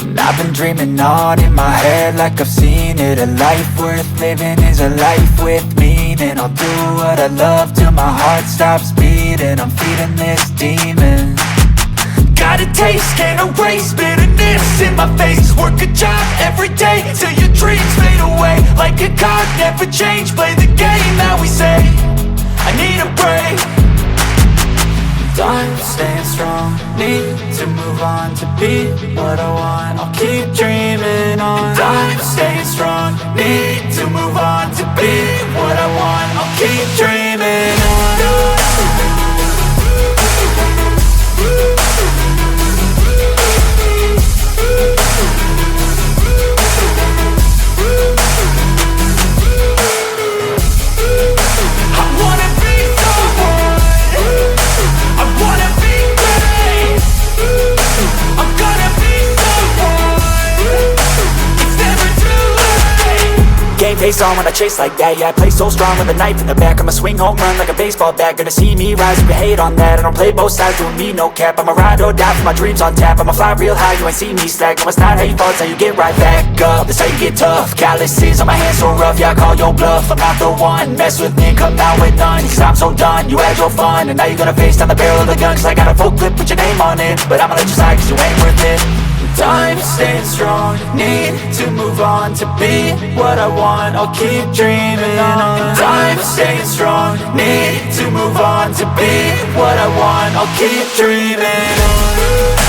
And I've been dreaming on in my head like I've seen it. A life worth living is a life with meaning. I'll do what I love till my heart stops beating. I'm feeding this demon. Got a taste, can't erase bitterness in my face. Work a job every day till your dreams fade away. Like a card, never change, play the game that we say. I need a break. I'm staying strong, need to move on to be what I want. I'll keep dreaming on. I'm staying strong, need to move on to be what I want. I'll keep dreaming on. Face on when I chase like that. Yeah, I play so strong with a knife in the back. I'ma swing home run like a baseball bat. Gonna see me rise if you hate on that. I don't play both sides, doing me no cap. I'ma ride or die for my dreams on tap. I'ma fly real high, you ain't see me slack. No, it's not how you fall, it's how you get right back up. That's how you get tough. Calluses on my hands so rough, yeah, I call your bluff. I'm not the one, mess with me, come out with none. Cause I'm so done, you had your fun. And now you're gonna face down the barrel of the gun. Cause I got a full clip, put your name on it. But I'ma let you slide cause you ain't worth it. I'm staying strong, need to move on to be what I want. I'll keep dreaming on. I'm staying strong, need to move on to be what I want. I'll keep dreaming on.